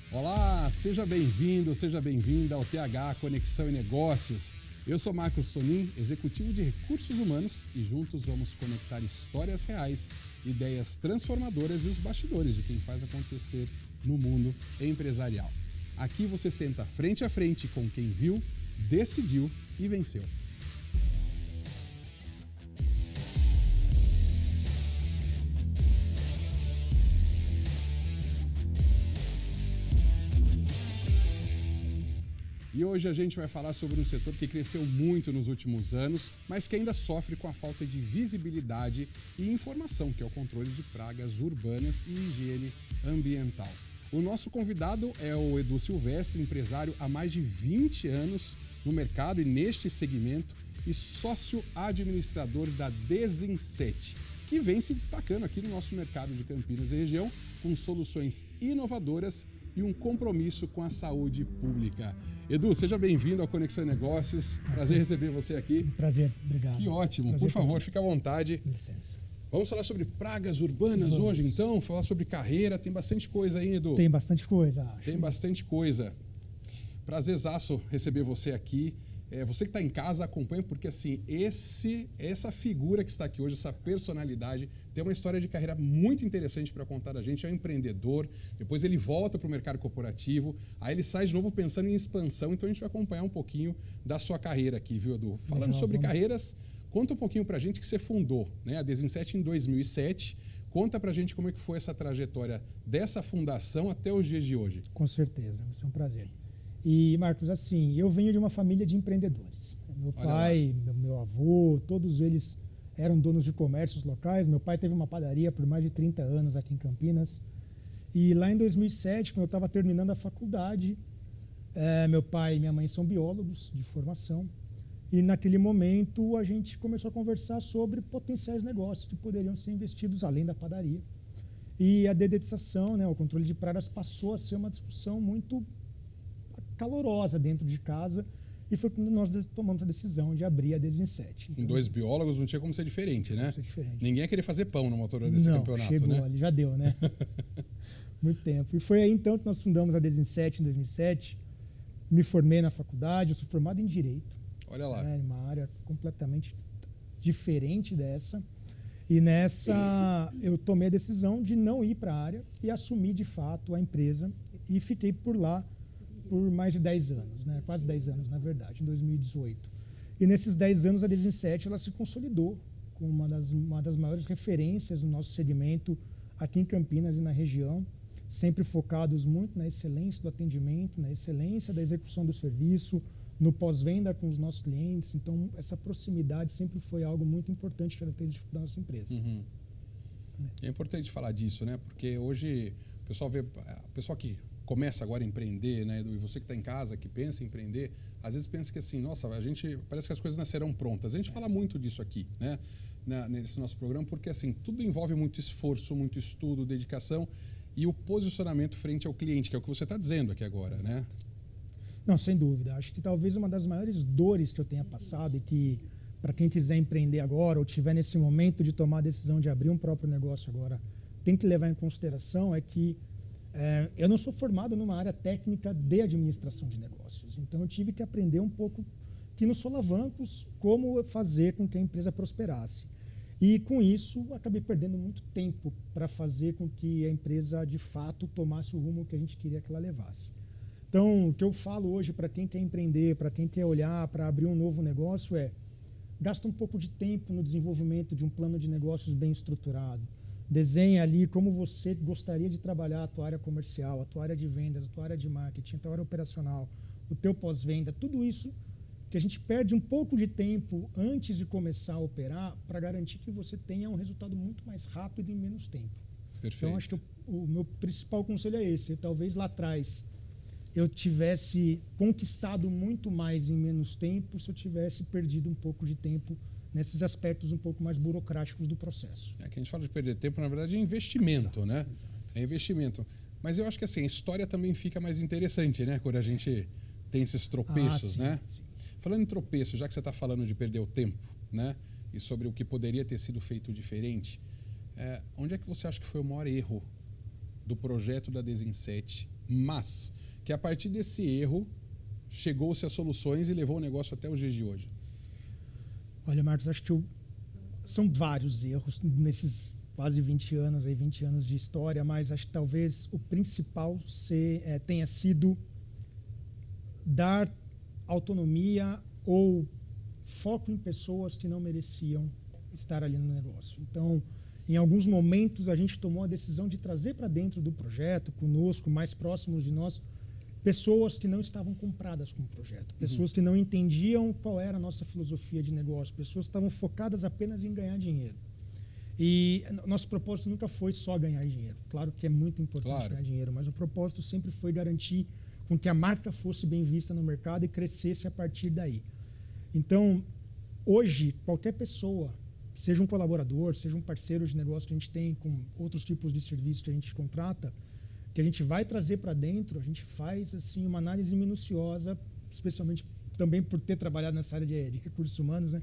Olá, seja bem-vindo, seja bem-vinda ao TH Conexão e Negócios. Eu sou Marcos Sonin, executivo de recursos humanos, e juntos vamos conectar histórias reais, ideias transformadoras e os bastidores de quem faz acontecer no mundo empresarial. Aqui você senta frente a frente com quem viu, decidiu e venceu. E hoje a gente vai falar sobre um setor que cresceu muito nos últimos anos, mas que ainda sofre com a falta de visibilidade e informação, que é o controle de pragas urbanas e higiene ambiental. O nosso convidado é o Edu Silvestre, empresário há mais de 20 anos no mercado e neste segmento, e sócio administrador da Desinset, que vem se destacando aqui no nosso mercado de Campinas e região com soluções inovadoras e um compromisso com a saúde pública. Edu, seja bem-vindo ao Conexão Negócios. Prazer receber você aqui. Prazer, obrigado. Que ótimo. Prazer. Por favor, fique à vontade. Licença. Vamos falar sobre pragas urbanas hoje, então? Falar sobre carreira. Tem bastante coisa aí, Edu. Tem bastante coisa, acho. Tem bastante coisa. Prazerzaço receber você aqui. Você que está em casa, acompanha, porque assim, essa figura que está aqui hoje, essa personalidade, tem uma história de carreira muito interessante para contar a gente. É um empreendedor, depois ele volta para o mercado corporativo, aí ele sai de novo pensando em expansão, então a gente vai acompanhar um pouquinho da sua carreira aqui, viu, Edu? Falando sobre carreiras, conta um pouquinho para a gente que você fundou, né, a Desinset em 2007. Conta para a gente como é que foi essa trajetória dessa fundação até os dias de hoje. Com certeza, isso é um prazer. E, Marcos, assim, eu venho de uma família de empreendedores. Meu pai, meu avô, todos eles eram donos de comércios locais. Meu pai teve uma padaria por mais de 30 anos aqui em Campinas. E lá em 2007, quando eu estava terminando a faculdade, meu pai e minha mãe são biólogos de formação. E naquele momento a gente começou a conversar sobre potenciais negócios que poderiam ser investidos além da padaria. E a dedetização, né, o controle de pragas passou a ser uma discussão muito calorosa dentro de casa, e foi quando nós tomamos a decisão de abrir a Desinset. Então, em dois biólogos não tinha como ser diferente, né? Ser diferente. Ninguém ia querer fazer pão numa altura desse campeonato, chegou, né? Ali já deu, né? Muito tempo. E foi aí então que nós fundamos a Desinset em 2007. Me formei na faculdade, eu sou formado em Direito. Olha lá. Uma área completamente diferente dessa. E nessa eu tomei a decisão de não ir para a área e assumir de fato a empresa, e fiquei por lá por mais de 10 anos, né? Quase 10 anos, na verdade, em 2018. E nesses 10 anos, a Desinset ela se consolidou como uma das maiores referências no nosso segmento aqui em Campinas e na região, sempre focados muito na excelência do atendimento, na excelência da execução do serviço, no pós-venda com os nossos clientes. Então, essa proximidade sempre foi algo muito importante característico da nossa empresa. Uhum. É importante falar disso, né? Porque hoje o pessoal vê, a pessoa que começa agora a empreender, né, e você que está em casa, que pensa em empreender, às vezes pensa que assim, nossa, parece que as coisas nascerão prontas. A gente fala muito disso aqui, né, nesse nosso programa, porque assim, tudo envolve muito esforço, muito estudo, dedicação e o posicionamento frente ao cliente, que é o que você está dizendo aqui agora, né? Não, sem dúvida. Acho que talvez uma das maiores dores que eu tenha passado, e que para quem quiser empreender agora ou tiver nesse momento de tomar a decisão de abrir um próprio negócio agora, tem que levar em consideração é que eu não sou formado numa área técnica de administração de negócios, então eu tive que aprender um pouco que nos solavancos como fazer com que a empresa prosperasse. E com isso acabei perdendo muito tempo para fazer com que a empresa de fato tomasse o rumo que a gente queria que ela levasse. Então o que eu falo hoje para quem quer empreender, para quem quer olhar para abrir um novo negócio gasta um pouco de tempo no desenvolvimento de um plano de negócios bem estruturado. Desenha ali como você gostaria de trabalhar a tua área comercial, a tua área de vendas, a tua área de marketing, a tua área operacional, o teu pós-venda, tudo isso que a gente perde um pouco de tempo antes de começar a operar para garantir que você tenha um resultado muito mais rápido em menos tempo. Perfeito. Então, acho que o meu principal conselho é esse. Talvez lá atrás eu tivesse conquistado muito mais em menos tempo se eu tivesse perdido um pouco de tempo nesses aspectos um pouco mais burocráticos do processo. É que a gente fala de perder tempo, na verdade é investimento, Exato, né? Exato. É investimento. Mas eu acho que assim, a história também fica mais interessante, né? Quando a gente tem esses tropeços, sim, né? Sim. Falando em tropeço, já que você está falando de perder o tempo, né? E sobre o que poderia ter sido feito diferente, onde é que você acha que foi o maior erro do projeto da Desinset mas que a partir desse erro chegou-se a soluções e levou o negócio até os dias de hoje? Olha, Marcos, acho que são vários erros nesses quase 20 anos, 20 anos de história, mas acho que talvez o principal tenha sido dar autonomia ou foco em pessoas que não mereciam estar ali no negócio. Então, em alguns momentos, a gente tomou a decisão de trazer para dentro do projeto, conosco, mais próximos de nós, pessoas que não estavam compradas com o projeto, pessoas que não entendiam qual era a nossa filosofia de negócio, pessoas que estavam focadas apenas em ganhar dinheiro. E nosso propósito nunca foi só ganhar dinheiro. Claro que é muito importante ganhar dinheiro, mas o propósito sempre foi garantir com que a marca fosse bem vista no mercado e crescesse a partir daí. Então, hoje, qualquer pessoa, seja um colaborador, seja um parceiro de negócio que a gente tem com outros tipos de serviços que a gente contrata, que a gente vai trazer para dentro, a gente faz assim uma análise minuciosa, especialmente também por ter trabalhado nessa área de recursos humanos, né?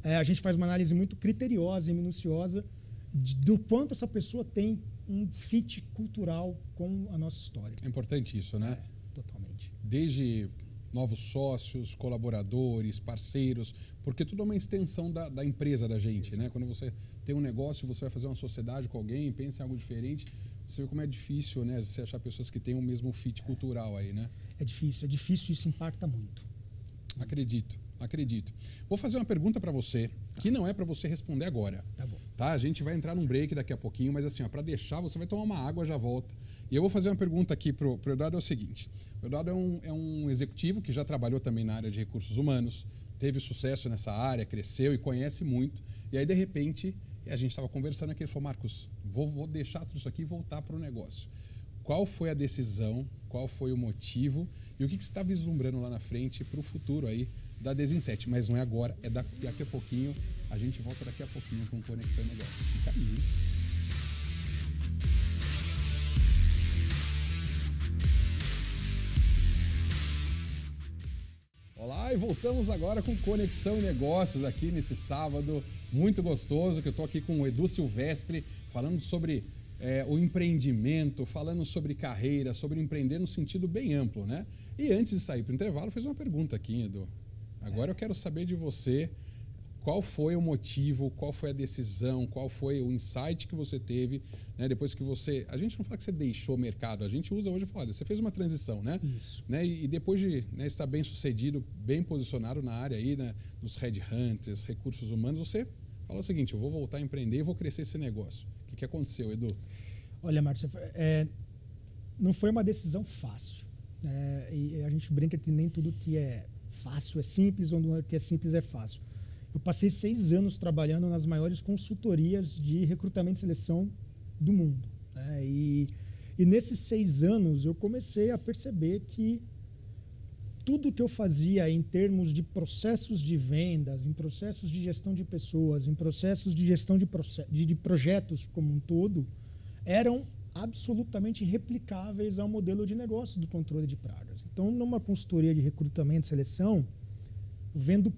A gente faz uma análise muito criteriosa e minuciosa do quanto essa pessoa tem um fit cultural com a nossa história. É importante isso, né? Totalmente. Desde novos sócios, colaboradores, parceiros, porque tudo é uma extensão da empresa da gente, né? Quando você tem um negócio, você vai fazer uma sociedade com alguém, pensa em algo diferente, você vê como é difícil, né? Você achar pessoas que têm o mesmo fit cultural aí, né? É difícil, isso impacta muito. Acredito. Vou fazer uma pergunta para você, que não é para você responder agora. Tá bom. Tá? A gente vai entrar num break daqui a pouquinho, mas assim, para deixar, você vai tomar uma água, já volta. E eu vou fazer uma pergunta aqui pro Eduardo, é o seguinte. O Eduardo é um executivo que já trabalhou também na área de recursos humanos, teve sucesso nessa área, cresceu e conhece muito. E aí, de repente, a gente estava conversando aqui, ele falou, Marcos, vou deixar tudo isso aqui e voltar para o negócio. Qual foi a decisão, qual foi o motivo e o que você está vislumbrando lá na frente para o futuro aí da Desinset? Mas não é agora, é daqui a pouquinho. A gente volta daqui a pouquinho com Conexão Negócios. Fica aí. Olá, e voltamos agora com Conexão e Negócios aqui nesse sábado muito gostoso, que eu estou aqui com o Edu Silvestre, falando sobre o empreendimento, falando sobre carreira, sobre empreender no sentido bem amplo, né? E antes de sair para o intervalo, fez uma pergunta aqui, Edu. Agora eu quero saber de você qual foi o motivo, qual foi a decisão, qual foi o insight que você teve, né? Depois que você... A gente não fala que você deixou o mercado, a gente usa hoje e fala, olha, você fez uma transição, né? Isso. Né? E depois de estar bem sucedido, bem posicionado na área aí, né? Nos headhunters, recursos humanos, você fala o seguinte, eu vou voltar a empreender e vou crescer esse negócio. O que aconteceu, Edu? Olha, Marcos, não foi uma decisão fácil. E a gente brinca que nem tudo que é fácil é simples, ou o que é simples é fácil. Eu passei 6 anos trabalhando nas maiores consultorias de recrutamento e seleção do mundo, né? E nesses 6 anos eu comecei a perceber que tudo que eu fazia em termos de processos de vendas, em processos de gestão de pessoas, em processos de gestão de projetos como um todo, eram absolutamente replicáveis ao modelo de negócio do controle de pragas. Então, numa consultoria de recrutamento e seleção, eu vendo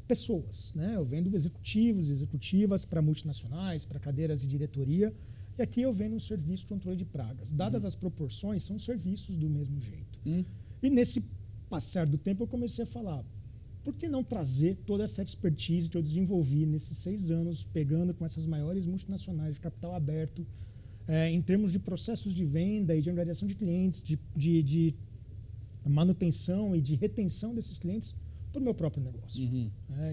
pessoas, né? Eu vendo executivos e executivas para multinacionais, para cadeiras de diretoria, e aqui eu vendo um serviço de controle de pragas. Dadas as proporções, são serviços do mesmo jeito. E nesse passar do tempo eu comecei a falar, por que não trazer toda essa expertise que eu desenvolvi nesses 6 anos, pegando com essas maiores multinacionais de capital aberto, em termos de processos de venda e de angariação de clientes, de manutenção e de retenção desses clientes para o meu próprio negócio.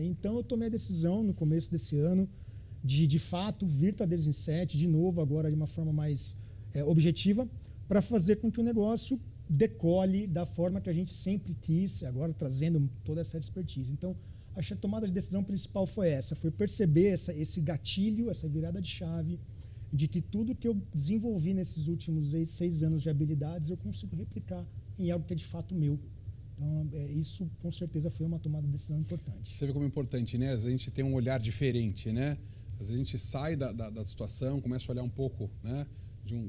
Então eu tomei a decisão no começo desse ano de fato vir para a Desinset de novo agora de uma forma mais objetiva para fazer com que o negócio decole da forma que a gente sempre quis, agora trazendo toda essa expertise. Então, acho que a tomada de decisão principal foi essa, foi perceber esse gatilho, essa virada de chave, de que tudo que eu desenvolvi nesses últimos 6 anos de habilidades eu consigo replicar em algo que é de fato meu. Então, isso com certeza foi uma tomada de decisão importante. Você vê como é importante, né? A gente tem um olhar diferente, né? Às vezes a gente sai da situação, começa a olhar um pouco, né?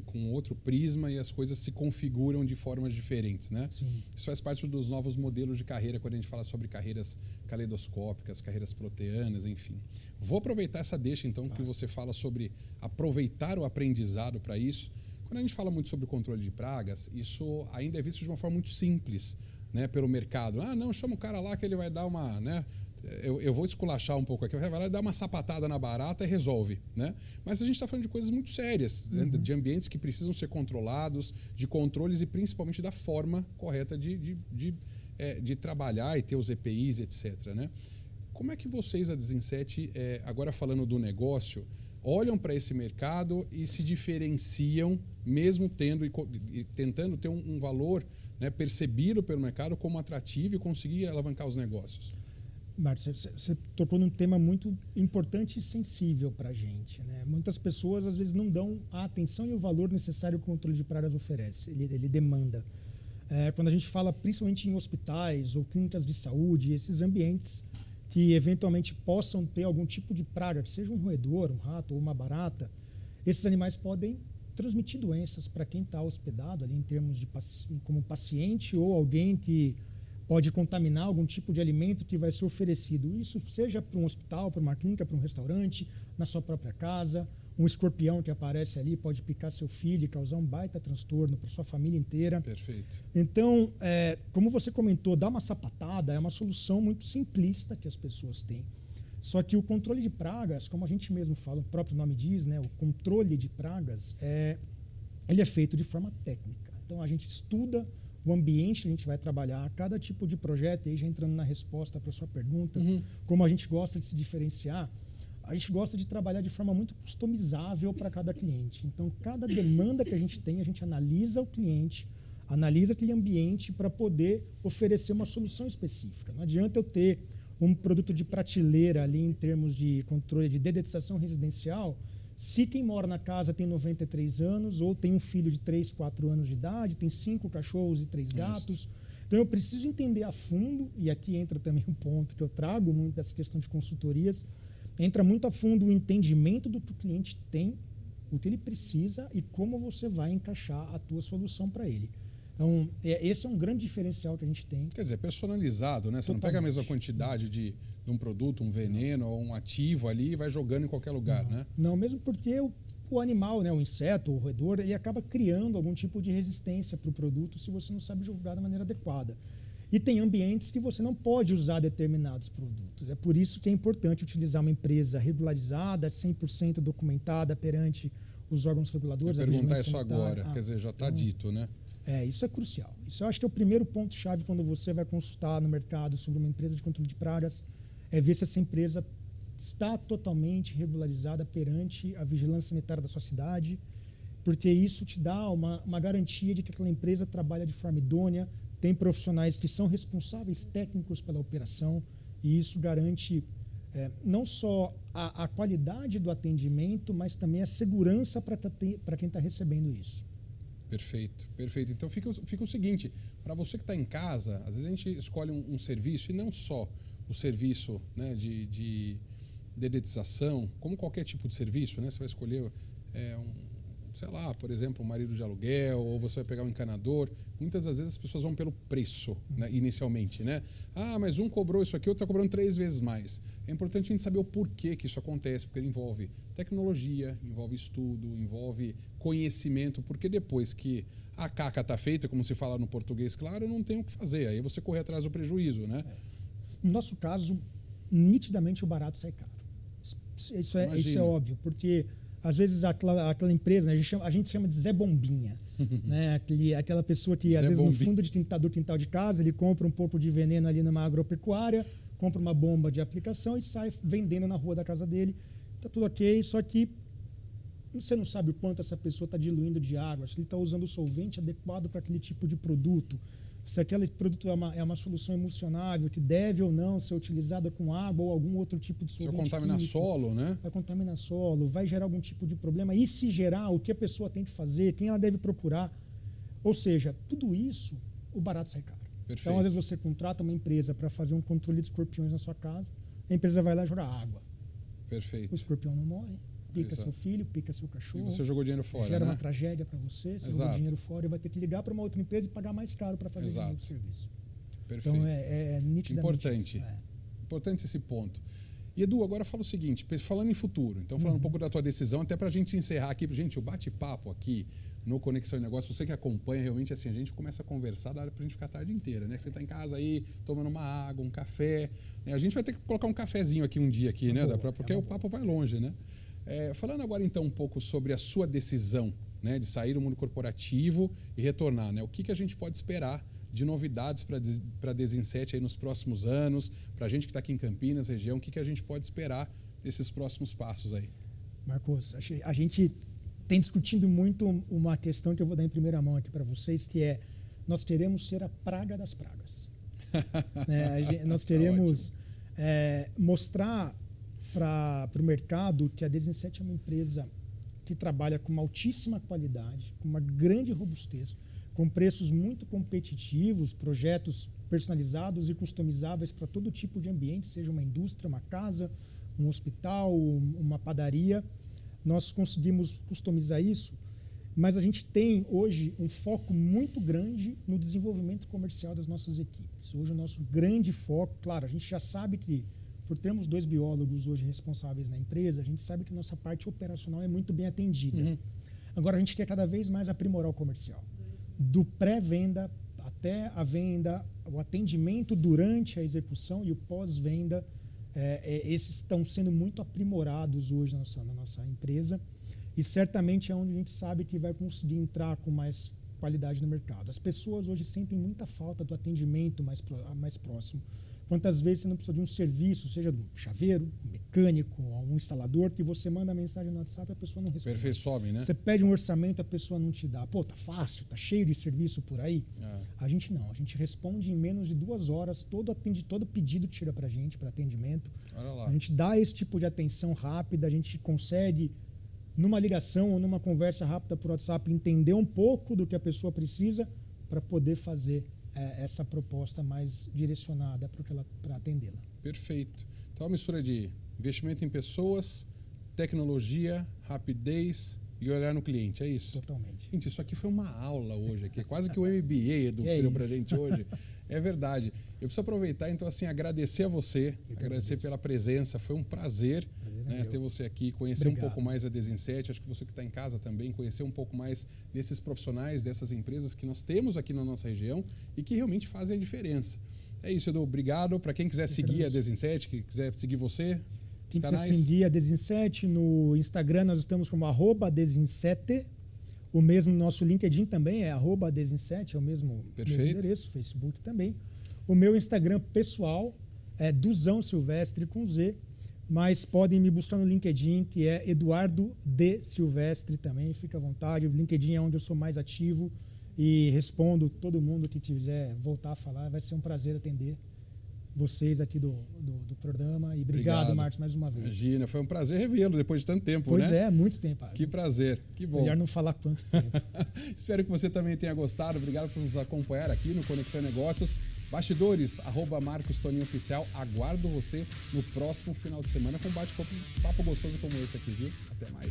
Com outro prisma e as coisas se configuram de formas diferentes, né? Sim. Isso faz parte dos novos modelos de carreira quando a gente fala sobre carreiras caleidoscópicas, carreiras proteanas, enfim. Vou aproveitar essa deixa, então, que você fala sobre aproveitar o aprendizado para isso. Quando a gente fala muito sobre o controle de pragas, isso ainda é visto de uma forma muito simples, né, pelo mercado. Ah, não, chama o cara lá que ele vai dar uma, né, eu vou esculachar um pouco aqui, vai lá e dar uma sapatada na barata e resolve, né? Mas a gente está falando de coisas muito sérias, né, de ambientes que precisam ser controlados, de controles e principalmente da forma correta de trabalhar e ter os EPIs, etc., né? Como é que vocês, a Desinset, agora falando do negócio, olham para esse mercado e se diferenciam, mesmo tendo e tentando ter um valor, né, percebido pelo mercado como atrativo e conseguir alavancar os negócios? Márcio, você tocou num tema muito importante e sensível para a gente, né? Muitas pessoas, às vezes, não dão a atenção e o valor necessário que o controle de pragas oferece, ele demanda. Quando a gente fala principalmente em hospitais ou clínicas de saúde, esses ambientes que eventualmente possam ter algum tipo de praga, que seja um roedor, um rato ou uma barata, esses animais podem transmitir doenças para quem está hospedado ali em termos de como paciente ou alguém que pode contaminar algum tipo de alimento que vai ser oferecido. Isso seja para um hospital, para uma clínica, para um restaurante, na sua própria casa. Um escorpião que aparece ali pode picar seu filho e causar um baita transtorno para sua família inteira. Perfeito. Então, como você comentou, dar uma sapatada é uma solução muito simplista que as pessoas têm. Só que o controle de pragas, como a gente mesmo fala, o próprio nome diz, né, o controle de pragas, ele é feito de forma técnica. Então, a gente estuda o ambiente que a gente vai trabalhar, cada tipo de projeto, e aí já entrando na resposta para a sua pergunta, como a gente gosta de se diferenciar, a gente gosta de trabalhar de forma muito customizável para cada cliente. Então, cada demanda que a gente analisa o cliente, analisa aquele ambiente para poder oferecer uma solução específica. Não adianta eu ter um produto de prateleira ali em termos de controle de dedetização residencial, se quem mora na casa tem 93 anos ou tem um filho de 3, 4 anos de idade, tem 5 cachorros e 3 gatos. Isso. Então eu preciso entender a fundo, e aqui entra também um ponto que eu trago muito dessa questão de consultorias, entra muito a fundo o entendimento do que o cliente tem, o que ele precisa e como você vai encaixar a tua solução para ele. Então, esse é um grande diferencial que a gente tem. Quer dizer, personalizado, né? Você não pega a mesma quantidade de um produto, um veneno ou um ativo ali e vai jogando em qualquer lugar, né? Não, mesmo porque o animal, né, o inseto, o roedor, ele acaba criando algum tipo de resistência para o produto se você não sabe jogar da maneira adequada. E tem ambientes que você não pode usar determinados produtos. É por isso que é importante utilizar uma empresa regularizada, 100% documentada perante os órgãos reguladores. Eu perguntar isso agora, quer dizer, já está dito, né? Isso é crucial. Isso eu acho que é o primeiro ponto-chave quando você vai consultar no mercado sobre uma empresa de controle de pragas, é ver se essa empresa está totalmente regularizada perante a vigilância sanitária da sua cidade, porque isso te dá uma garantia de que aquela empresa trabalha de forma idônea, tem profissionais que são responsáveis técnicos pela operação, e isso garante não só a qualidade do atendimento, mas também a segurança para quem está recebendo isso. Perfeito, perfeito. Então fica o seguinte, para você que está em casa, às vezes a gente escolhe um serviço, e não só o serviço, né, de dedetização, como qualquer tipo de serviço, né? Você vai escolher sei lá, por exemplo, um marido de aluguel, ou você vai pegar um encanador. Muitas das vezes as pessoas vão pelo preço, né, inicialmente, né? Ah, mas um cobrou isso aqui, outro está cobrando 3 vezes mais. É importante a gente saber o porquê que isso acontece, porque ele envolve tecnologia, envolve estudo, envolve conhecimento, porque depois que a caca está feita, como se fala no português, claro, não tem o que fazer. Aí você corre atrás do prejuízo, né? No nosso caso, nitidamente o barato sai caro. Isso é óbvio, porque às vezes aquela empresa, né, a gente chama de Zé Bombinha, né? Aquela pessoa que às vezes no fundo do quintal de casa ele compra um pouco de veneno ali numa agropecuária, compra uma bomba de aplicação e sai vendendo na rua da casa dele. Tá tudo ok, só que você não sabe o quanto essa pessoa está diluindo de água, se ele está usando o solvente adequado para aquele tipo de produto, se aquele produto é uma solução emulsionável que deve ou não ser utilizada com água ou algum outro tipo de solvente. Se contaminar solo, né? Vai contaminar solo, vai gerar algum tipo de problema. E se gerar, o que a pessoa tem que fazer, quem ela deve procurar. Ou seja, tudo isso, o barato sai caro. Perfeito. Então, às vezes você contrata uma empresa para fazer um controle de escorpiões na sua casa, a empresa vai lá jogar água. Perfeito. O escorpião não morre. Pica seu filho, pica seu cachorro. E você jogou dinheiro fora, gera né? Uma tragédia para você, você jogou dinheiro fora e vai ter que ligar para uma outra empresa e pagar mais caro para fazer esse novo serviço. Perfeito. Então, nitidamente Importante. Importante esse ponto. E Edu, agora fala o seguinte, falando em futuro, então falando um pouco da tua decisão, até para a gente encerrar aqui, gente, o bate-papo aqui no Conexão de Negócios, você que acompanha realmente assim, a gente começa a conversar, dá pra gente ficar a tarde inteira, né? Você tá em casa aí, tomando uma água, um café, né? A gente vai ter que colocar um cafezinho aqui um dia aqui, né? Porque o papo vai longe, né? Falando agora então um pouco sobre a sua decisão, né? De sair do mundo corporativo e retornar, né? O que a gente pode esperar de novidades para a Desinset aí nos próximos anos, para a gente que está aqui em Campinas, região, o que a gente pode esperar desses próximos passos aí? Marcos, a gente tem discutindo muito uma questão que eu vou dar em primeira mão aqui para vocês, que é nós queremos ser a praga das pragas. Nós queremos mostrar para o mercado que a Desinset é uma empresa que trabalha com uma altíssima qualidade, com uma grande robustez, com preços muito competitivos, projetos personalizados e customizáveis para todo tipo de ambiente, seja uma indústria, uma casa, um hospital, uma padaria. Nós conseguimos customizar isso, mas a gente tem hoje um foco muito grande no desenvolvimento comercial das nossas equipes. Hoje o nosso grande foco, claro, a gente já sabe que, por termos 2 biólogos hoje responsáveis na empresa, a gente sabe que nossa parte operacional é muito bem atendida. Agora a gente quer cada vez mais aprimorar o comercial. Do pré-venda até a venda, o atendimento durante a execução e o pós-venda, esses estão sendo muito aprimorados hoje na nossa empresa e certamente é onde a gente sabe que vai conseguir entrar com mais qualidade no mercado. As pessoas hoje sentem muita falta do atendimento mais próximo. Quantas vezes você não precisa de um serviço, seja de um chaveiro, um mecânico, um instalador, que você manda mensagem no WhatsApp e a pessoa não responde. Perfeitsome, né? Você pede um orçamento, a pessoa não te dá. Pô, tá fácil, tá cheio de serviço por aí. A gente não, a gente responde em menos de 2 horas, todo pedido tira pra gente, para atendimento. Olha lá. A gente dá esse tipo de atenção rápida, a gente consegue, numa ligação ou numa conversa rápida por WhatsApp, entender um pouco do que a pessoa precisa para poder fazer essa proposta mais direcionada para atendê-la. Perfeito. Então, a mistura de investimento em pessoas, tecnologia, rapidez e olhar no cliente, é isso? Totalmente. Gente, isso aqui foi uma aula hoje, aqui, quase que o MBA, Edu, que você deu pra gente hoje. É verdade. Eu preciso aproveitar, então, assim, agradecer a você, agradecer pela presença. Foi um prazer ter você aqui, conhecer um pouco mais a Desinset. Acho que você que está em casa também, conhecer um pouco mais desses profissionais, dessas empresas que nós temos aqui na nossa região e que realmente fazem a diferença. É isso, Edu. Obrigado. Para quem quiser seguir a Desinset, que quiser seguir você, quem quiser seguir a Desinset no Instagram, nós estamos como @Desinset. O mesmo nosso LinkedIn também é @Desinset, é o mesmo endereço, Facebook também. O meu Instagram pessoal é Duzão Silvestre com Z, mas podem me buscar no LinkedIn, que é Eduardo D. Silvestre também, fica à vontade. O LinkedIn é onde eu sou mais ativo e respondo todo mundo que quiser voltar a falar. Vai ser um prazer atender vocês aqui do programa. E obrigado, Marcos, mais uma vez. Imagina, foi um prazer revê-lo depois de tanto tempo, pois né? Pois é, muito tempo. Que prazer, que bom. Melhor não falar quanto tempo. Espero que você também tenha gostado. Obrigado por nos acompanhar aqui no Conexão Negócios. Bastidores, @Marcos Toninho Oficial. Aguardo você no próximo final de semana com um bate-papo gostoso como esse aqui, viu? Até mais.